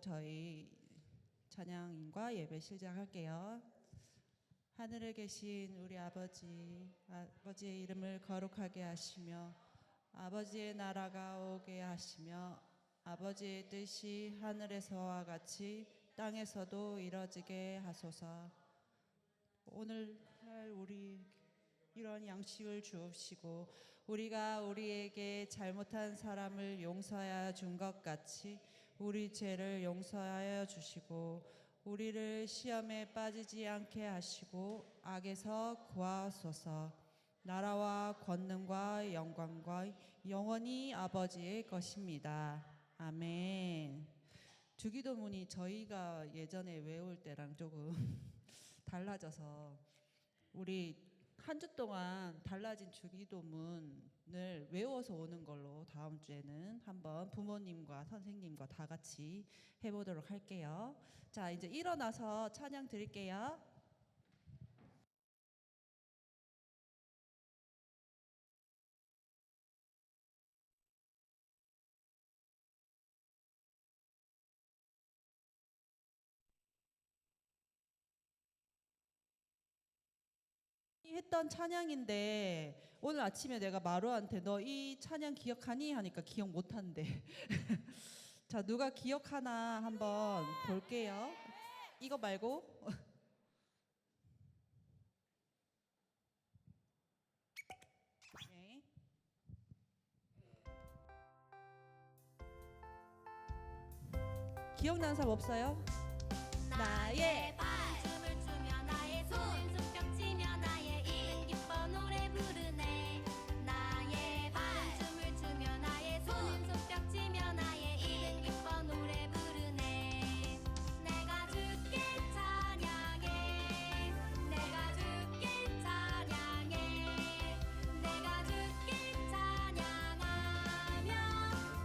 저희 찬양인과 예배 시작할게요. 하늘에 계신 우리 아버지의 이름을 거룩하게 하시며 아버지의 나라가 오게 하시며 아버지의 뜻이 하늘에서와 같이 땅에서도 이루어지게 하소서. 오늘 날 우리 이런 양식을 주옵시고 우리가 우리에게 잘못한 사람을 용서하여 준 것 같이 우리 죄를 용서하여 주시고 우리를 시험에 빠지지 않게 하시고 악에서 구하소서. 나라와 권능과 영광과 영원히 아버지의 것입니다. 아멘. 주기도문이 저희가 예전에 외울 때랑 조금 달라져서 우리 한 주 동안 달라진 주기도문을 외워서 오는 걸로 다음 주에는 한번 부모님과 선생님과 다 같이 해보도록 할게요. 자, 이제 일어나서 찬양 드릴게요. 했던 찬양인데 오늘 아침에 내가 마루한테 너 이 찬양 기억하니? 하니까 기억 못한대. 자, 누가 기억하나 한번 볼게요. 이거 말고 네. 기억나는 사람 없어요? 나의 춤을 추며 나의 손 손뼉 치며 나의 이름 기뻐 노래 부르네. 나의 춤을 추며 나의 손 손뼉 치며 나의 이름 기뻐 노래 부르네. 내가 주께 찬양해. 내가 주께 찬양해. 내가 주께 찬양하며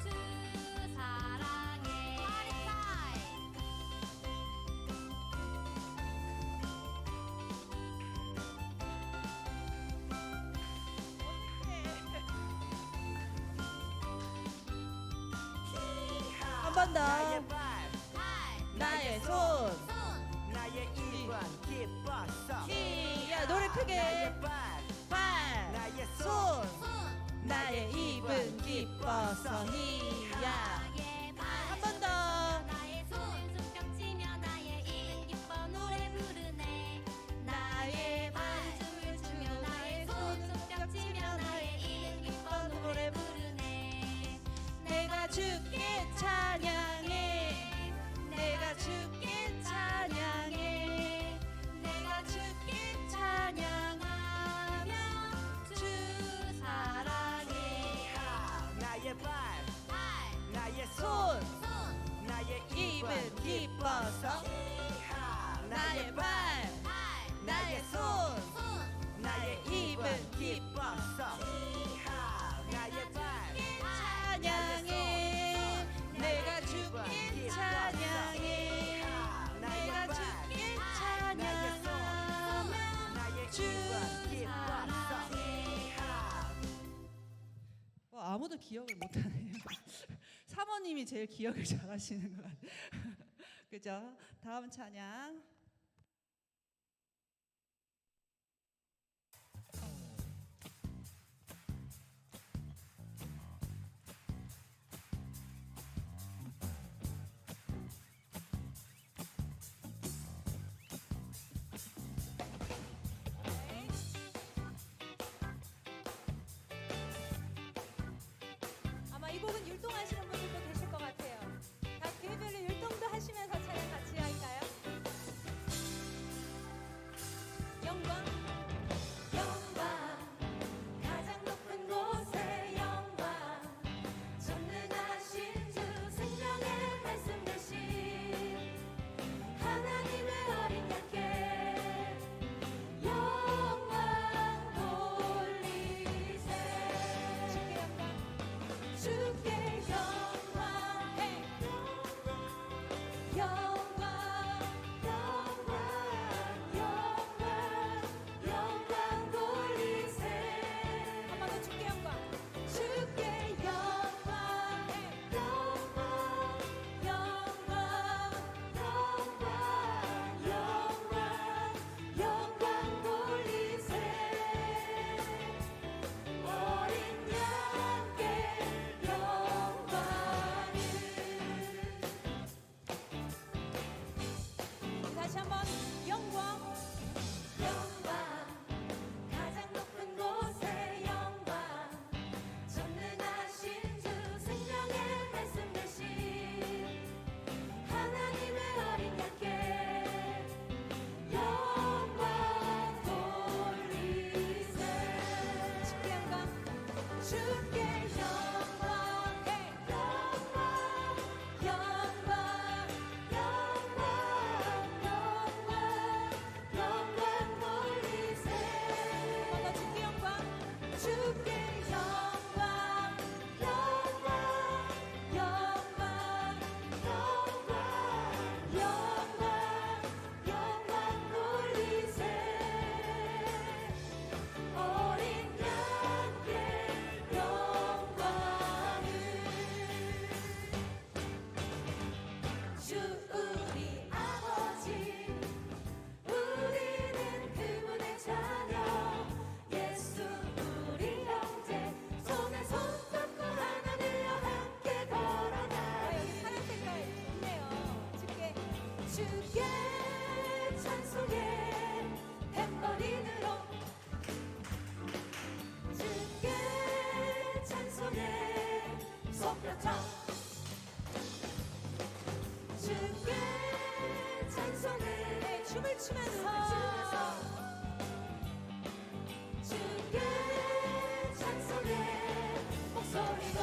주 사랑해. 한 번 더. 나의 발, 나의 손. 나의 입은 기뻤어. 야, 노래 크게. 나의 발, 발. 나의 손. 손, 나의 입은 기뻐서 히야. 한 번 더. 나의 손 손뼉 치며 나의 이름 기뻐 노래 부르네. 나의 발 춤을 추며 나의 손 손뼉 치며 나의 이름 기뻐 노래 부르네. 내가 주께 찬양해. 내가 주께 찬양해. 내가 주께 찬양하며 주 사랑해. 나의 발, 나의 손. 손, 나의 입은 기뻐서. 나의 발. 나의 손. 나의 입은 기뻤어. 나의 발, 찬양해. 내가 주께 찬양해. 내가 주께 찬양하며 주 사랑해. 아무도 기억을 못하네요. 사모님이 제일 기억을 잘하시는 것 같아요. 그죠? 다음 찬양. 아마 이 곡은 율동하시는 분들도 계실 것 같아요. 각 교회별로 율동도 하시면서 찬양 같이 할까요? 영광, 영광, 가장 높은 곳에 영광, 전능하신 주 생명의 말씀 되신 하나님의 어린 양께 영광 돌리세. 주께 영광, 주께 영광 주께 찬송해 탬버린으로 주께 찬송해 손뼉쳐 주께 찬송해 춤을 추면서 주께 찬송해 목소리로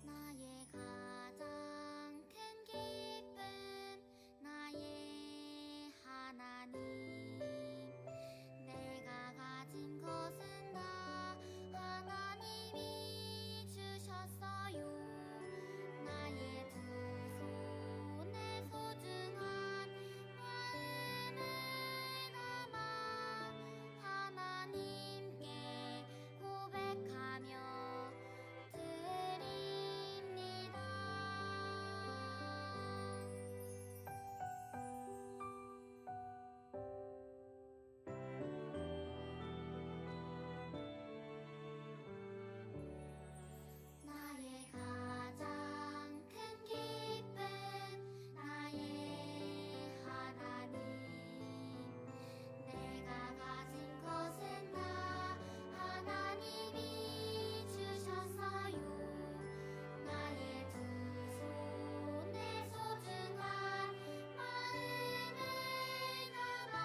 나의 가장 큰 기쁨 나의 하나님 내가 가진 것은 다 하나님이 주셨어요 나의 두 손에 소중한 마음을 담아 하나님께 고백하며 드립니다. 나의 가장 큰 기쁨 나의 하나님 내가 가진 것은 다 하나님이 주셨어요 나의 두 손에 소중한 마음을 담아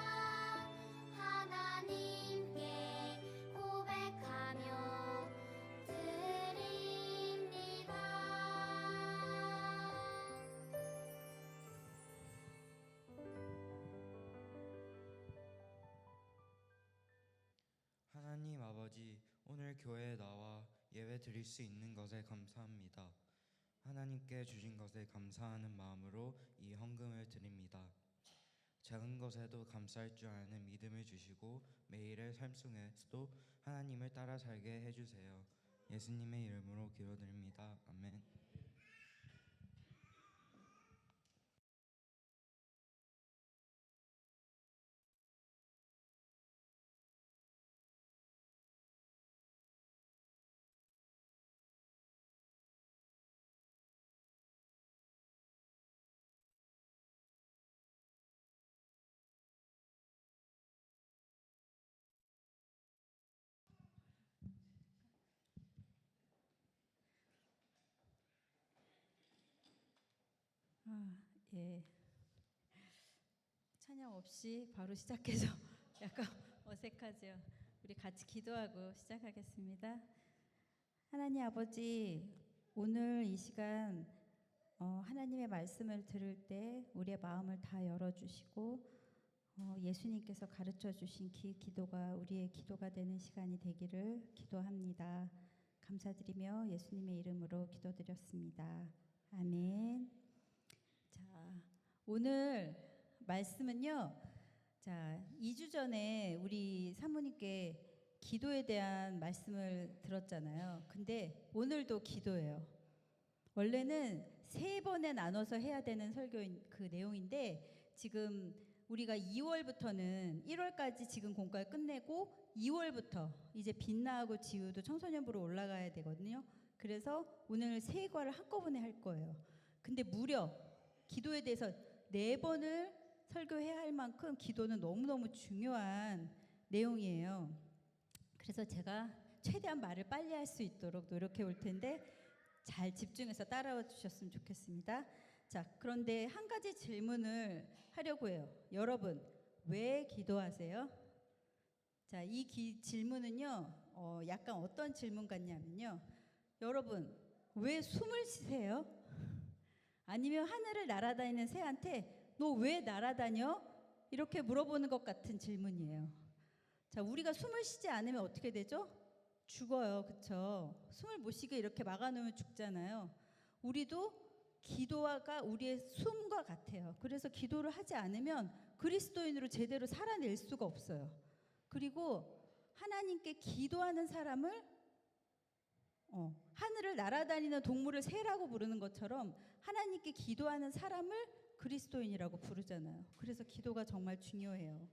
하나님께 고백하며 드립니다. 하나님 아버지, 오늘 교회에 나와 예배 드릴 수 있는 것에 감사합니다. 하나님께 주신 것에 감사하는 마음으로 이 헌금을 드립니다. 작은 것에도 감사할 줄 아는 믿음을 주시고 매일의 삶 속에서도 하나님을 따라 살게 해주세요. 예수님의 이름으로 기도드립니다. 아멘. 예. 찬양 없이 바로 시작해서 약간 어색하죠. 우리 같이 기도하고 시작하겠습니다. 하나님 아버지, 오늘 이 시간 하나님의 말씀을 들을 때 우리의 마음을 다 열어주시고 예수님께서 가르쳐 주신 기도가 우리의 기도가 되는 시간이 되기를 기도합니다. 감사드리며 예수님의 이름으로 기도드렸습니다. 아멘. 자, 오늘 말씀은요. 자, 2주 전에 우리 사모님께 기도에 대한 말씀을 들었잖아요. 근데 오늘도 기도예요. 원래는 3번에 나눠서 해야 되는 설교인 그 내용인데 지금 우리가 2월부터는 1월까지 지금 공과를 끝내고 2월부터 이제 빛나고 지우도 청소년부로 올라가야 되거든요. 그래서 오늘 3과를 한꺼번에 할 거예요. 근데 무려 기도에 대해서 4번을 설교해야 할 만큼 기도는 너무너무 중요한 내용이에요. 그래서 제가 최대한 말을 빨리 할 수 있도록 노력해 볼 텐데 잘 집중해서 따라와 주셨으면 좋겠습니다. 자, 그런데 한 가지 질문을 하려고 해요. 여러분, 왜 기도하세요? 자, 이 질문은요, 약간 어떤 질문 같냐면요. 여러분, 왜 숨을 쉬세요? 아니면 하늘을 날아다니는 새한테 너 왜 날아다녀? 이렇게 물어보는 것 같은 질문이에요. 자, 우리가 숨을 쉬지 않으면 어떻게 되죠? 죽어요. 그쵸? 숨을 못 쉬게 이렇게 막아놓으면 죽잖아요. 우리도 기도가 우리의 숨과 같아요. 그래서 기도를 하지 않으면 그리스도인으로 제대로 살아낼 수가 없어요. 그리고 하나님께 기도하는 사람을 하늘을 날아다니는 동물을 새라고 부르는 것처럼 하나님께 기도하는 사람을 그리스도인이라고 부르잖아요. 그래서 기도가 정말 중요해요.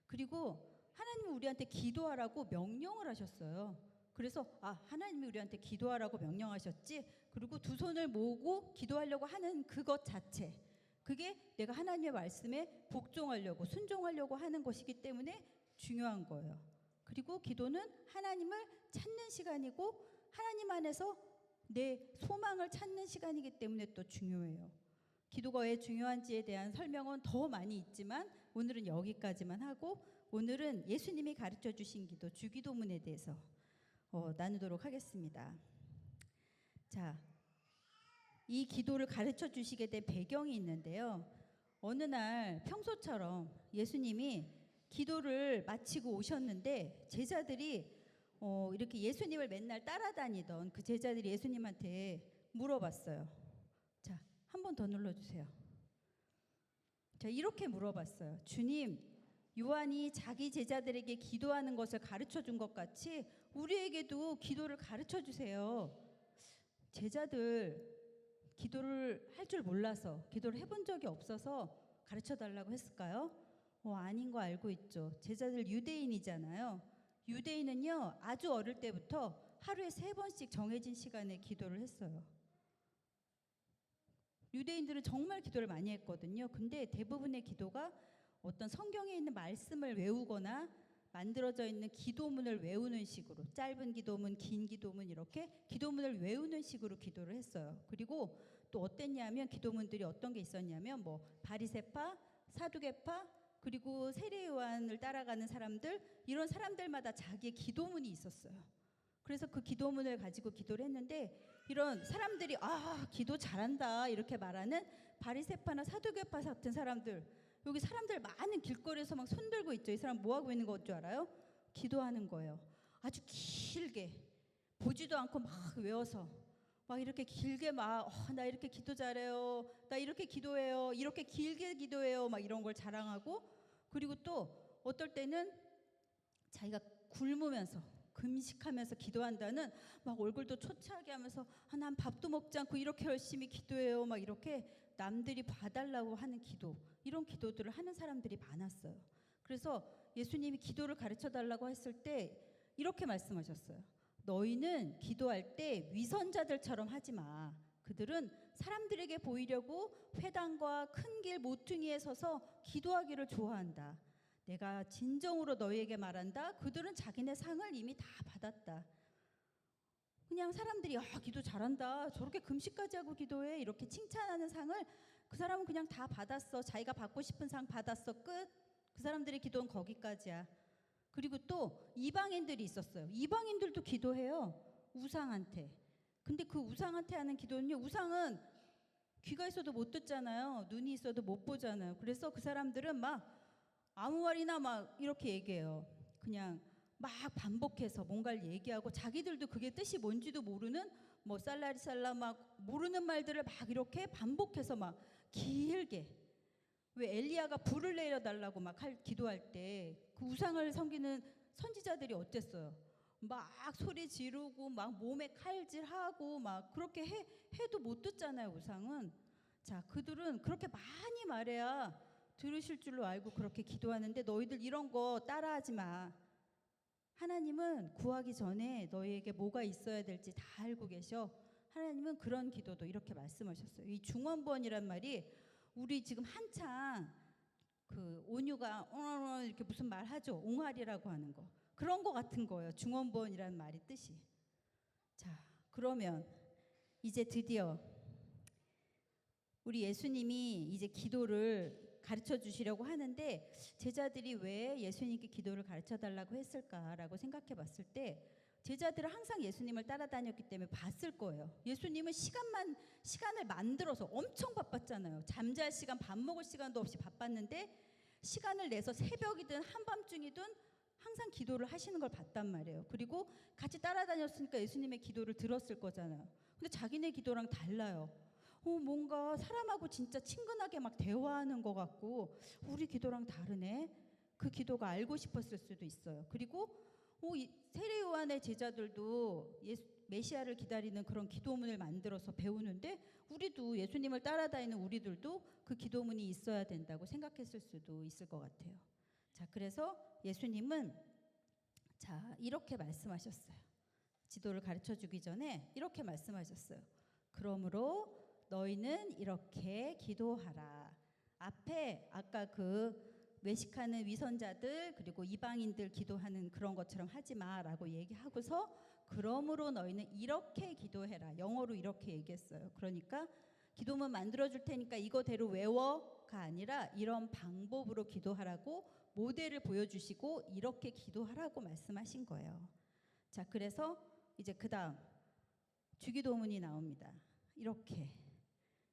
그리고 하나님은 우리한테 기도하라고 명령을 하셨어요. 그래서 하나님이 우리한테 기도하라고 명령하셨지. 그리고 두 손을 모으고 기도하려고 하는 그것 자체, 그게 내가 하나님의 말씀에 복종하려고 순종하려고 하는 것이기 때문에 중요한 거예요. 그리고 기도는 하나님을 찾는 시간이고 하나님 안에서 내 소망을 찾는 시간이기 때문에 또 중요해요. 기도가 왜 중요한지에 대한 설명은 더 많이 있지만 오늘은 여기까지만 하고, 오늘은 예수님이 가르쳐 주신 기도, 주기도문에 대해서 나누도록 하겠습니다. 자, 이 기도를 가르쳐 주시게 된 배경이 있는데요. 어느 날 평소처럼 예수님이 기도를 마치고 오셨는데 제자들이 이렇게 예수님을 맨날 따라다니던 그 제자들이 예수님한테 물어봤어요. 자, 한 번 더 눌러주세요. 자, 이렇게 물어봤어요. 주님, 요한이 자기 제자들에게 기도하는 것을 가르쳐 준 것 같이 우리에게도 기도를 가르쳐 주세요. 제자들 기도를 할 줄 몰라서, 기도를 해본 적이 없어서 가르쳐 달라고 했을까요? 아닌 거 알고 있죠. 제자들 유대인이잖아요. 유대인은요, 아주 어릴 때부터 하루에 3번씩 정해진 시간에 기도를 했어요. 유대인들은 정말 기도를 많이 했거든요. 근데 대부분의 기도가 어떤 성경에 있는 말씀을 외우거나 만들어져 있는 기도문을 외우는 식으로, 짧은 기도문, 긴 기도문, 이렇게 기도문을 외우는 식으로 기도를 했어요. 그리고 또 어땠냐면 기도문들이 어떤 게 있었냐면 바리새파, 사두개파, 그리고 세례 요한을 따라가는 사람들, 이런 사람들마다 자기의 기도문이 있었어요. 그래서 그 기도문을 가지고 기도를 했는데, 이런 사람들이 기도 잘한다 이렇게 말하는 바리새파나 사두개파 같은 사람들, 여기 사람들 많은 길거리에서 막 손들고 있죠. 이 사람 뭐 하고 있는 것 줄 알아요? 기도하는 거예요. 아주 길게 보지도 않고 막 외워서 막 이렇게 길게 나 이렇게 기도 잘해요, 나 이렇게 기도해요, 이렇게 길게 기도해요, 막 이런 걸 자랑하고, 그리고 또 어떨 때는 자기가 굶으면서 금식하면서 기도한다는 막 얼굴도 초췌하게 하면서 난 밥도 먹지 않고 이렇게 열심히 기도해요, 막 이렇게 남들이 봐달라고 하는 기도, 이런 기도들을 하는 사람들이 많았어요. 그래서 예수님이 기도를 가르쳐 달라고 했을 때 이렇게 말씀하셨어요. 너희는 기도할 때 위선자들처럼 하지 마. 그들은 사람들에게 보이려고 회당과 큰 길 모퉁이에 서서 기도하기를 좋아한다. 내가 진정으로 너희에게 말한다. 그들은 자기네 상을 이미 다 받았다. 그냥 사람들이 기도 잘한다, 저렇게 금식까지 하고 기도해, 이렇게 칭찬하는 상을 그 사람은 그냥 다 받았어. 자기가 받고 싶은 상 받았어. 끝. 그 사람들의 기도는 거기까지야. 그리고 또 이방인들이 있었어요. 이방인들도 기도해요, 우상한테. 근데 그 우상한테 하는 기도는요, 우상은 귀가 있어도 못 듣잖아요. 눈이 있어도 못 보잖아요. 그래서 그 사람들은 막 아무 말이나 막 이렇게 얘기해요. 그냥 막 반복해서 뭔가를 얘기하고, 자기들도 그게 뜻이 뭔지도 모르는 살라리살라 막 모르는 말들을 막 이렇게 반복해서 막 길게. 왜 엘리야가 불을 내려달라고 막 기도할 때 그 우상을 섬기는 선지자들이 어땠어요? 막 소리 지르고 막 몸에 칼질하고 막 그렇게 해도 못 듣잖아요, 우상은. 자, 그들은 그렇게 많이 말해야 들으실 줄로 알고 그렇게 기도하는데, 너희들 이런 거 따라하지 마. 하나님은 구하기 전에 너희에게 뭐가 있어야 될지 다 알고 계셔. 하나님은 그런 기도도 이렇게 말씀하셨어요. 이 중원번이란 말이 우리 지금 한창 그 온유가 이렇게 무슨 말 하죠? 옹알이라고 하는 거. 그런 거 같은 거예요. 중원번이란 말이 뜻이. 자, 그러면 이제 드디어 우리 예수님이 이제 기도를 가르쳐 주시려고 하는데, 제자들이 왜 예수님께 기도를 가르쳐 달라고 했을까라고 생각해 봤을 때, 제자들은 항상 예수님을 따라다녔기 때문에 봤을 거예요. 예수님은 시간을 만들어서 엄청 바빴잖아요. 잠잘 시간, 밥 먹을 시간도 없이 바빴는데 시간을 내서 새벽이든 한밤중이든 항상 기도를 하시는 걸 봤단 말이에요. 그리고 같이 따라다녔으니까 예수님의 기도를 들었을 거잖아요. 근데 자기네 기도랑 달라요. 뭔가 사람하고 진짜 친근하게 막 대화하는 것 같고 우리 기도랑 다르네. 그 기도가 알고 싶었을 수도 있어요. 그리고 이 세례 요한의 제자들도 메시아를 기다리는 그런 기도문을 만들어서 배우는데 우리도 예수님을 따라다니는 우리들도 그 기도문이 있어야 된다고 생각했을 수도 있을 것 같아요. 자, 그래서 예수님은 이렇게 말씀하셨어요. 지도를 가르쳐 주기 전에 이렇게 말씀하셨어요. 그러므로 너희는 이렇게 기도하라. 앞에 아까 그 외식하는 위선자들 그리고 이방인들 기도하는 그런 것처럼 하지 마라고 얘기하고서 그러므로 너희는 이렇게 기도해라. 영어로 이렇게 얘기했어요. 그러니까 기도문 만들어 줄 테니까 이거대로 외워가 아니라 이런 방법으로 기도하라고 모델을 보여주시고 이렇게 기도하라고 말씀하신 거예요. 자, 그래서 이제 그 다음 주기도문이 나옵니다.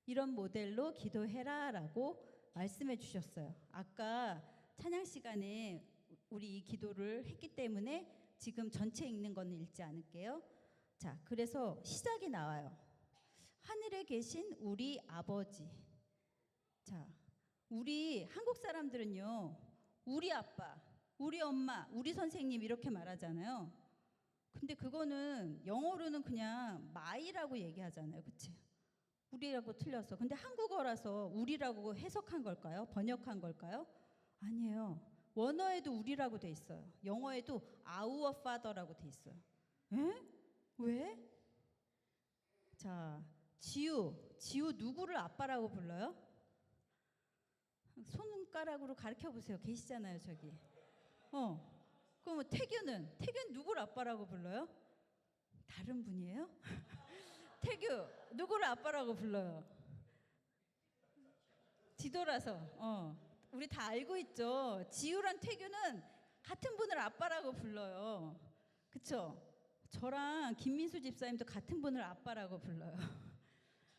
이런 모델로 기도해라라고 말씀해 주셨어요. 아까 찬양 시간에 우리 이 기도를 했기 때문에 지금 전체 읽는 거는 읽지 않을게요. 자, 그래서 시작이 나와요. 하늘에 계신 우리 아버지. 자, 우리 한국 사람들은요, 우리 아빠, 우리 엄마, 우리 선생님 이렇게 말하잖아요. 근데 그거는 영어로는 그냥 my라고 얘기하잖아요. 그치? 우리라고 틀려서. 근데 한국어라서 우리라고 해석한 걸까요? 번역한 걸까요? 아니에요. 원어에도 우리라고 돼 있어요. 영어에도 our father라고 돼 있어요. 에? 왜? 자, 지우 누구를 아빠라고 불러요? 손가락으로 가르쳐 보세요. 계시잖아요, 저기. 그럼 태규는 누구를 아빠라고 불러요? 다른 분이에요? 태규 누구를 아빠라고 불러요? 지도라서. 우리 다 알고 있죠. 지우랑 태규는 같은 분을 아빠라고 불러요. 그쵸? 저랑 김민수 집사님도 같은 분을 아빠라고 불러요.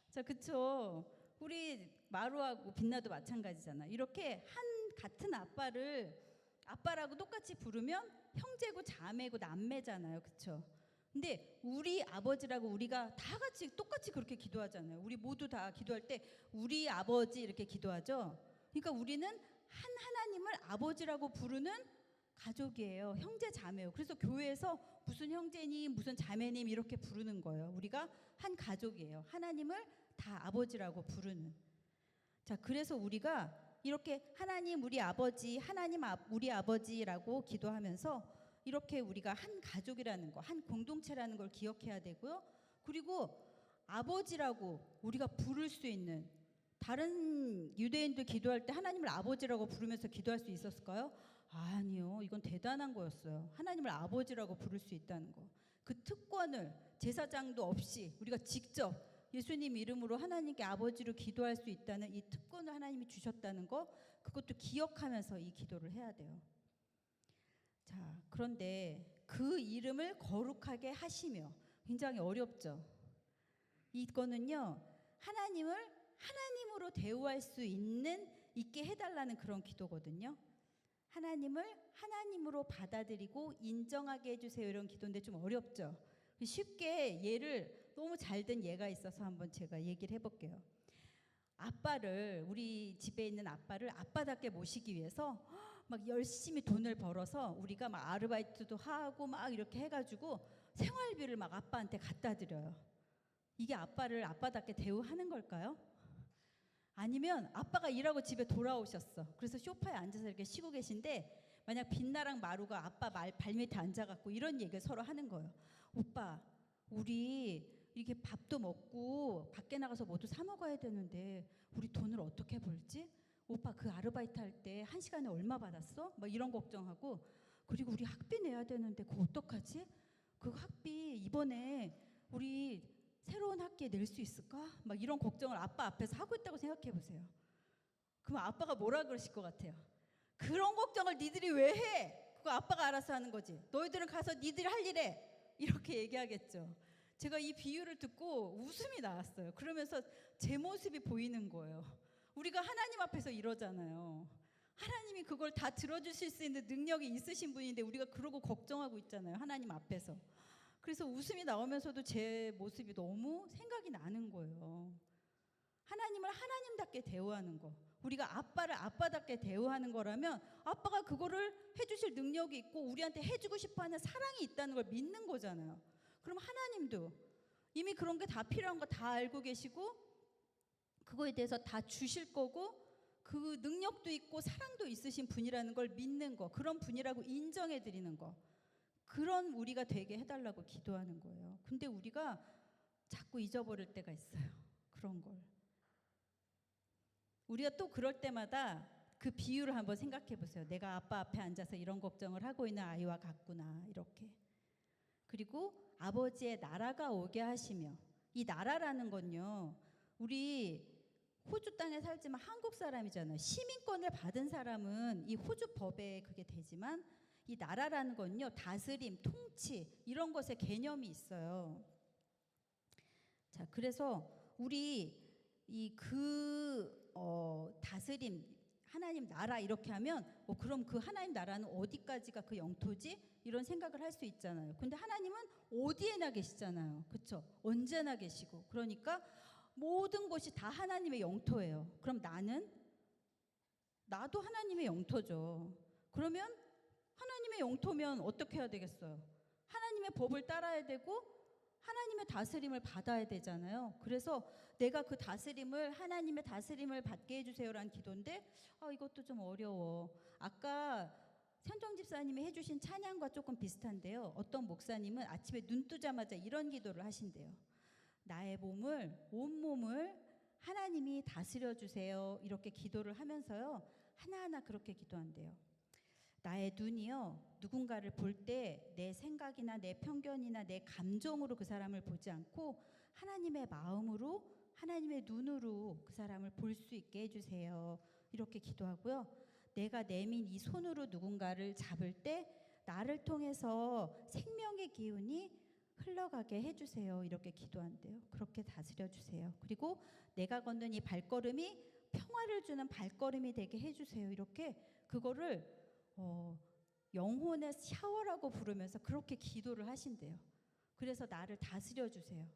자, 그쵸? 우리 마루하고 빛나도 마찬가지잖아. 이렇게 같은 아빠라고 똑같이 부르면 형제고 자매고 남매잖아요. 그쵸? 근데 우리 아버지라고 우리가 다 같이 똑같이 그렇게 기도하잖아요. 우리 모두 다 기도할 때 우리 아버지 이렇게 기도하죠. 그러니까 우리는 한 하나님을 아버지라고 부르는 가족이에요. 형제 자매요. 그래서 교회에서 무슨 형제님 무슨 자매님 이렇게 부르는 거예요. 우리가 한 가족이에요. 하나님을 다 아버지라고 부르는. 자, 그래서 우리가 이렇게 하나님 우리 아버지, 하나님 우리 아버지라고 기도하면서 이렇게 우리가 한 가족이라는 거, 한 공동체라는 걸 기억해야 되고요. 그리고 아버지라고 우리가 부를 수 있는, 다른 유대인들 기도할 때 하나님을 아버지라고 부르면서 기도할 수 있었을까요? 아니요. 이건 대단한 거였어요. 하나님을 아버지라고 부를 수 있다는 거. 그 특권을 제사장도 없이 우리가 직접 예수님 이름으로 하나님께 아버지로 기도할 수 있다는 이 특권을 하나님이 주셨다는 거, 그것도 기억하면서 이 기도를 해야 돼요. 자, 그런데 그 이름을 거룩하게 하시며, 굉장히 어렵죠. 이거는요, 하나님으로 대우할 수 있게 해달라는 그런 기도거든요. 하나님을 하나님으로 받아들이고 인정하게 해주세요, 이런 기도인데 좀 어렵죠. 쉽게 예를, 너무 잘된 예가 있어서 한번 제가 얘기를 해볼게요. 우리 집에 있는 아빠를 아빠답게 모시기 위해서 막 열심히 돈을 벌어서 우리가 막 아르바이트도 하고 막 이렇게 해가지고 생활비를 막 아빠한테 갖다 드려요. 이게 아빠를 아빠답게 대우하는 걸까요? 아니면 아빠가 일하고 집에 돌아오셨어. 그래서 소파에 앉아서 이렇게 쉬고 계신데 만약 빛나랑 마루가 아빠 발밑에 앉아갖고 이런 얘기를 서로 하는 거예요. 오빠, 우리 이렇게 밥도 먹고 밖에 나가서 뭐도 사 먹어야 되는데 우리 돈을 어떻게 벌지? 오빠 그 아르바이트 할 때 1시간에 얼마 받았어? 막 이런 걱정하고, 그리고 우리 학비 내야 되는데 그거 어떡하지? 그 학비 이번에 우리 새로운 학기에 낼 수 있을까? 막 이런 걱정을 아빠 앞에서 하고 있다고 생각해 보세요. 그럼 아빠가 뭐라 그러실 것 같아요? 그런 걱정을 니들이 왜 해? 그거 아빠가 알아서 하는 거지. 너희들은 가서 니들이 할 일해. 이렇게 얘기하겠죠. 제가 이 비유를 듣고 웃음이 나왔어요. 그러면서 제 모습이 보이는 거예요. 우리가 하나님 앞에서 이러잖아요. 하나님이 그걸 다 들어주실 수 있는 능력이 있으신 분인데 우리가 그러고 걱정하고 있잖아요. 하나님 앞에서. 그래서 웃음이 나오면서도 제 모습이 너무 생각이 나는 거예요. 하나님을 하나님답게 대우하는 거. 우리가 아빠를 아빠답게 대우하는 거라면 아빠가 그거를 해주실 능력이 있고 우리한테 해주고 싶어하는 사랑이 있다는 걸 믿는 거잖아요. 그럼 하나님도 이미 그런 게 다 필요한 거 다 알고 계시고 그거에 대해서 다 주실 거고 그 능력도 있고 사랑도 있으신 분이라는 걸 믿는 거, 그런 분이라고 인정해 드리는 거, 그런 우리가 되게 해달라고 기도하는 거예요. 근데 우리가 자꾸 잊어버릴 때가 있어요. 그런 걸. 우리가 또 그럴 때마다 그 비유를 한번 생각해 보세요. 내가 아빠 앞에 앉아서 이런 걱정을 하고 있는 아이와 같구나, 이렇게. 그리고 아버지의 나라가 오게 하시며, 이 나라라는 건요, 우리 호주 땅에 살지만 한국 사람이잖아요. 시민권을 받은 사람은 이 호주 법에 그게 되지만 이 나라라는 건요, 다스림, 통치 이런 것의 개념이 있어요. 자, 그래서 우리 다스림, 하나님 나라 이렇게 하면 그럼 그 하나님 나라는 어디까지가 그 영토지? 이런 생각을 할 수 있잖아요. 근데 하나님은 어디에나 계시잖아요. 그렇죠? 언제나 계시고. 그러니까 모든 것이 다 하나님의 영토예요. 그럼 나도 하나님의 영토죠. 그러면 하나님의 영토면 어떻게 해야 되겠어요? 하나님의 법을 따라야 되고 하나님의 다스림을 받아야 되잖아요. 그래서 내가 그 다스림을, 하나님의 다스림을 받게 해주세요라는 기도인데 이것도 좀 어려워. 아까 현정 집사님이 해주신 찬양과 조금 비슷한데요. 어떤 목사님은 아침에 눈 뜨자마자 이런 기도를 하신대요. 나의 온몸을 하나님이 다스려 주세요. 이렇게 기도를 하면서요, 하나하나 그렇게 기도한대요. 나의 눈이요, 누군가를 볼 때 내 생각이나 내 편견이나 내 감정으로 그 사람을 보지 않고 하나님의 마음으로, 하나님의 눈으로 그 사람을 볼 수 있게 해주세요. 이렇게 기도하고요. 내가 내민 이 손으로 누군가를 잡을 때 나를 통해서 생명의 기운이 흘러가게 해주세요. 이렇게 기도한대요. 그렇게 다스려 주세요. 그리고 내가 걷는 이 발걸음이 평화를 주는 발걸음이 되게 해주세요. 이렇게 그거를 영혼의 샤워라고 부르면서 그렇게 기도를 하신대요. 그래서 나를 다스려 주세요.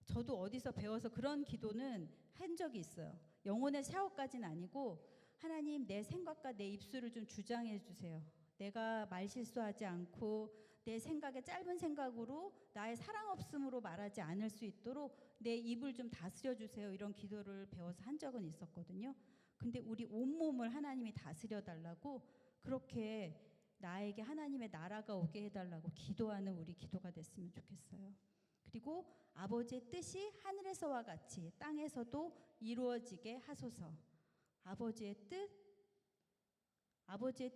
저도 어디서 배워서 그런 기도는 한 적이 있어요. 영혼의 샤워까지는 아니고, 하나님 내 생각과 내 입술을 좀 주장해 주세요. 내가 말실수하지 않고 내 생각에 짧은 생각으로 나의 사랑 없음으로 말하지 않을 수 있도록 내 입을 좀 다스려 주세요. 이런 기도를 배워서 한 적은 있었거든요. 근데 우리 온몸을 하나님이 다스려 달라고, 그렇게 나에게 하나님의 나라가 오게 해달라고 기도하는 우리 기도가 됐으면 좋겠어요. 그리고 아버지의 뜻이 하늘에서와 같이 땅에서도 이루어지게 하소서. 아버지의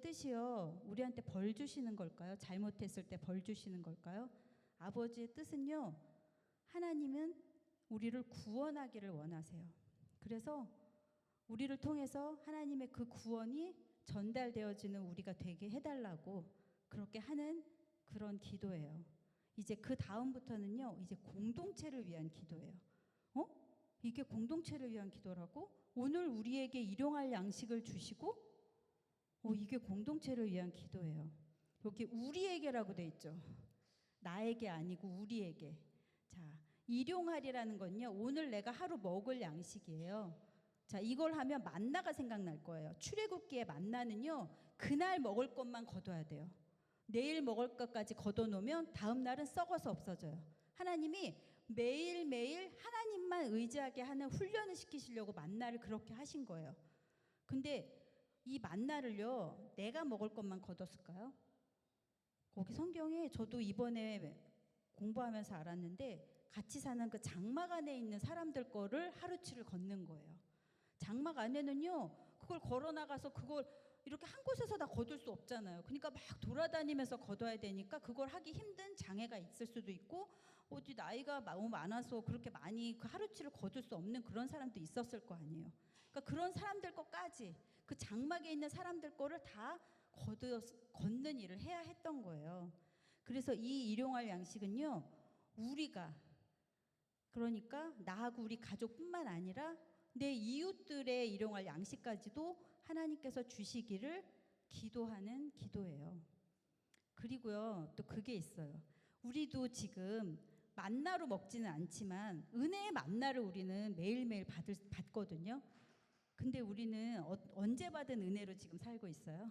뜻이요, 우리한테 벌 주시는 걸까요? 잘못했을 때 벌 주시는 걸까요? 아버지의 뜻은요, 하나님은 우리를 구원하기를 원하세요. 그래서 우리를 통해서 하나님의 그 구원이 전달되어지는 우리가 되게 해달라고 그렇게 하는 그런 기도예요. 이제 그 다음부터는요, 이제 공동체를 위한 기도예요. 이게 공동체를 위한 기도라고? 오늘 우리에게 일용할 양식을 주시고, 이게 공동체를 위한 기도예요. 여기 우리에게라고 돼 있죠. 나에게 아니고 우리에게. 자, 일용할이라는 건요, 오늘 내가 하루 먹을 양식이에요. 자, 이걸 하면 만나가 생각날 거예요. 출애굽기의 만나는요, 그날 먹을 것만 거둬야 돼요. 내일 먹을 것까지 걷어놓으면 다음 날은 썩어서 없어져요. 하나님이 매일매일 하나님만 의지하게 하는 훈련을 시키시려고 만나를 그렇게 하신 거예요. 근데 이 만나를요, 내가 먹을 것만 거뒀을까요? 거기 성경에 저도 이번에 공부하면서 알았는데, 같이 사는 그 장막 안에 있는 사람들 거를 하루치를 걷는 거예요. 장막 안에는요, 그걸 걸어나가서 그걸 이렇게 한 곳에서 다 거둘 수 없잖아요. 그러니까 막 돌아다니면서 거둬야 되니까 그걸 하기 힘든 장애가 있을 수도 있고, 어디 나이가 너무 많아서 그렇게 많이 그 하루치를 거둘 수 없는 그런 사람도 있었을 거 아니에요. 그러니까 그런 사람들 것까지, 그 장막에 있는 사람들 거를 다 걷는 일을 해야 했던 거예요. 그래서 이 일용할 양식은요, 우리가, 그러니까 나하고 우리 가족뿐만 아니라 내 이웃들의 일용할 양식까지도 하나님께서 주시기를 기도하는 기도예요. 그리고요, 또 그게 있어요. 우리도 지금 만나로 먹지는 않지만 은혜의 만나를 우리는 매일매일 받거든요. 근데 우리는 언제 받은 은혜로 지금 살고 있어요?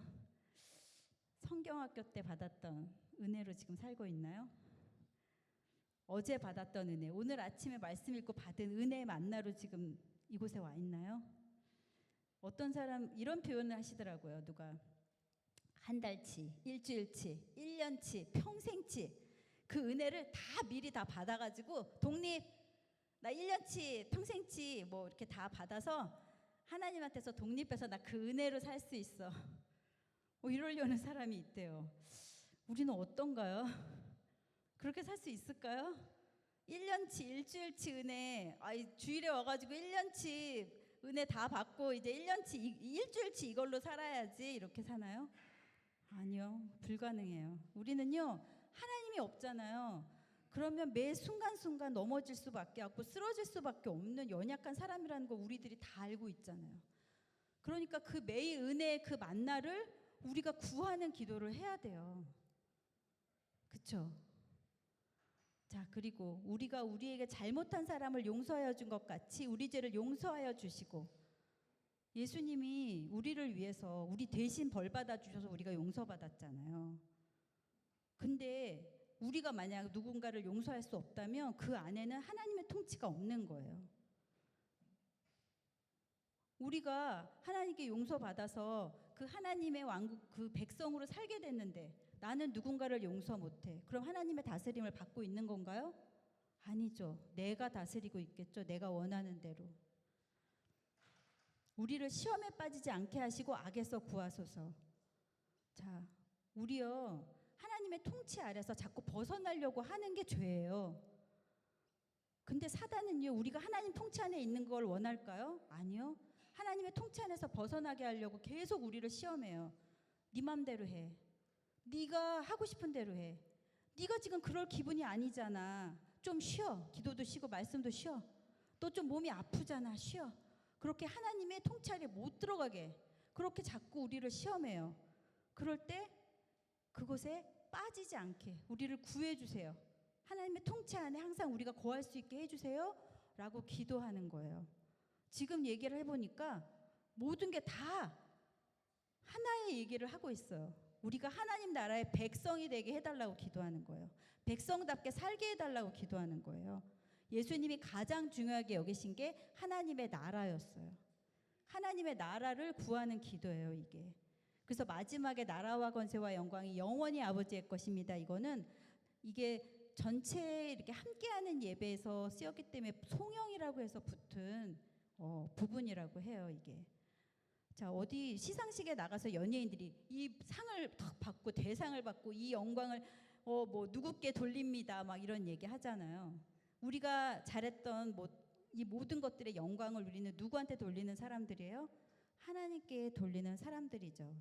성경학교 때 받았던 은혜로 지금 살고 있나요? 어제 받았던 은혜, 오늘 아침에 말씀 읽고 받은 은혜의 만나로 지금 이곳에 와 있나요? 어떤 사람 이런 표현을 하시더라고요. 누가 한 달치, 일주일치, 1년치, 평생치 그 은혜를 다 미리 다 받아가지고 독립 나 1년치, 평생치 뭐 이렇게 다 받아서 하나님한테서 독립해서 나 그 은혜로 살 수 있어. 뭐 이러려는 사람이 있대요. 우리는 어떤가요? 그렇게 살 수 있을까요? 1년치, 일주일치 은혜, 주일에 와가지고 1년치 은혜 다 받고 이제 1년치, 일주일치 이걸로 살아야지 이렇게 사나요? 아니요, 불가능해요. 우리는요, 하나님이 없잖아요. 그러면 매 순간순간 넘어질 수밖에 없고 쓰러질 수밖에 없는 연약한 사람이라는 거 우리들이 다 알고 있잖아요. 그러니까 그 매일 은혜의 그 만나를 우리가 구하는 기도를 해야 돼요. 그렇죠? 자, 그리고 우리가 우리에게 잘못한 사람을 용서하여 준 것 같이 우리 죄를 용서하여 주시고, 예수님이 우리를 위해서 우리 대신 벌 받아 주셔서 우리가 용서받았잖아요. 근데 우리가 만약 누군가를 용서할 수 없다면 그 안에는 하나님의 통치가 없는 거예요. 우리가 하나님께 용서받아서 그 하나님의 왕국, 그 백성으로 살게 됐는데 나는 누군가를 용서 못해. 그럼 하나님의 다스림을 받고 있는 건가요? 아니죠. 내가 다스리고 있겠죠. 내가 원하는 대로. 우리를 시험에 빠지지 않게 하시고 악에서 구하소서. 자, 우리요, 하나님의 통치 아래서 자꾸 벗어나려고 하는 게 죄예요. 근데 사단은요, 우리가 하나님 통치 안에 있는 걸 원할까요? 아니요. 하나님의 통치 안에서 벗어나게 하려고 계속 우리를 시험해요. 네 맘대로 해. 네가 하고 싶은 대로 해. 네가 지금 그럴 기분이 아니잖아. 좀 쉬어. 기도도 쉬고 말씀도 쉬어. 너 좀 몸이 아프잖아. 쉬어. 그렇게 하나님의 통치 안에 못 들어가게 그렇게 자꾸 우리를 시험해요. 그럴 때 그곳에 빠지지 않게 우리를 구해주세요. 하나님의 통치 안에 항상 우리가 거할 수 있게 해주세요 라고 기도하는 거예요. 지금 얘기를 해보니까 모든 게 다 하나의 얘기를 하고 있어요. 우리가 하나님 나라의 백성이 되게 해달라고 기도하는 거예요. 백성답게 살게 해달라고 기도하는 거예요. 예수님이 가장 중요하게 여기신 게 하나님의 나라였어요. 하나님의 나라를 구하는 기도예요, 이게. 그래서 마지막에 나라와 권세와 영광이 영원히 아버지의 것입니다. 이게 전체 이렇게 함께하는 예배에서 쓰였기 때문에 송영이라고 해서 붙은 부분이라고 해요, 이게. 자, 어디 시상식에 나가서 연예인들이 이 상을 딱 받고 대상을 받고 이 영광을 뭐 누구께 돌립니다, 막 이런 얘기 하잖아요. 우리가 잘했던 이 모든 것들의 영광을 우리는 누구한테 돌리는 사람들이에요? 하나님께 돌리는 사람들이죠.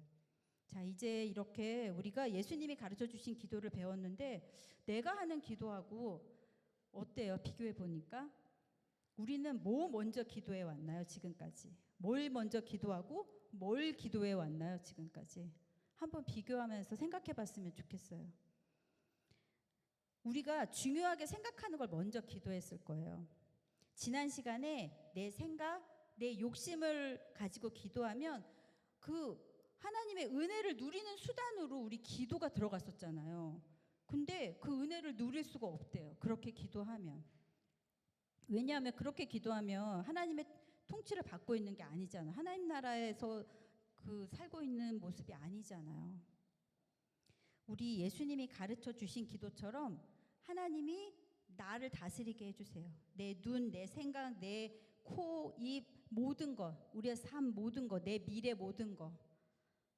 자, 이제 이렇게 우리가 예수님이 가르쳐 주신 기도를 배웠는데 내가 하는 기도하고 어때요? 비교해 보니까 우리는 뭐 먼저 기도해 왔나요? 지금까지 뭘 먼저 기도하고 뭘 기도해 왔나요? 지금까지 한번 비교하면서 생각해 봤으면 좋겠어요. 우리가 중요하게 생각하는 걸 먼저 기도했을 거예요. 지난 시간에 내 생각, 내 욕심을 가지고 기도하면 그 하나님의 은혜를 누리는 수단으로 우리 기도가 들어갔었잖아요. 근데 그 은혜를 누릴 수가 없대요. 그렇게 기도하면. 왜냐하면 그렇게 기도하면 하나님의 통치를 받고 있는 게 아니잖아요. 하나님 나라에서 그 살고 있는 모습이 아니잖아요. 우리 예수님이 가르쳐 주신 기도처럼 하나님이 나를 다스리게 해주세요. 내 눈, 내 생각, 내 코, 입 모든 것, 우리의 삶 모든 것, 내 미래 모든 것,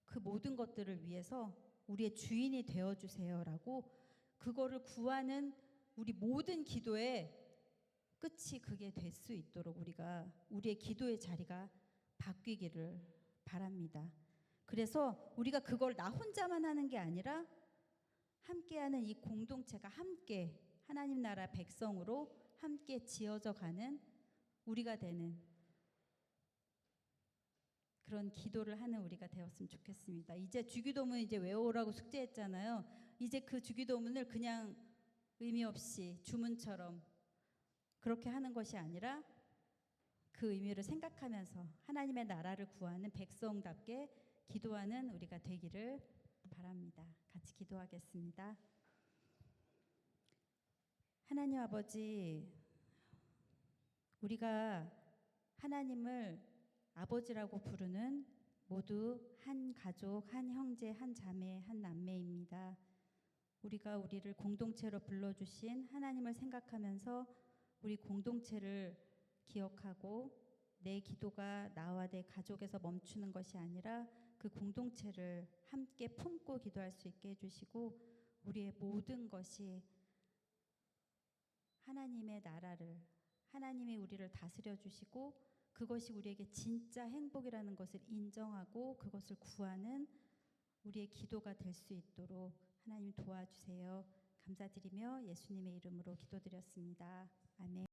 그 모든 것들을 위해서 우리의 주인이 되어주세요라고 그거를 구하는 우리 모든 기도의 끝이 그게 될 수 있도록 우리가 우리의 기도의 자리가 바뀌기를 바랍니다. 그래서 우리가 그걸 나 혼자만 하는 게 아니라 함께하는 이 공동체가 함께 하나님 나라 백성으로 함께 지어져 가는 우리가 되는 그런 기도를 하는 우리가 되었으면 좋겠습니다. 이제 주기도문 이제 외우라고 숙제했잖아요. 이제 그 주기도문을 그냥 의미 없이 주문처럼 그렇게 하는 것이 아니라 그 의미를 생각하면서 하나님의 나라를 구하는 백성답게 기도하는 우리가 되기를 바랍니다. 같이 기도하겠습니다. 하나님 아버지, 우리가 하나님을 아버지라고 부르는 모두 한 가족, 한 형제, 한 자매, 한 남매입니다. 우리가 우리를 공동체로 불러주신 하나님을 생각하면서 우리 공동체를 기억하고 내 기도가 나와 내 가족에서 멈추는 것이 아니라 그 공동체를 함께 품고 기도할 수 있게 해주시고 우리의 모든 것이 하나님의 나라를, 하나님이 우리를 다스려 주시고 그것이 우리에게 진짜 행복이라는 것을 인정하고 그것을 구하는 우리의 기도가 될 수 있도록 하나님 도와주세요. 감사드리며 예수님의 이름으로 기도드렸습니다. 아멘.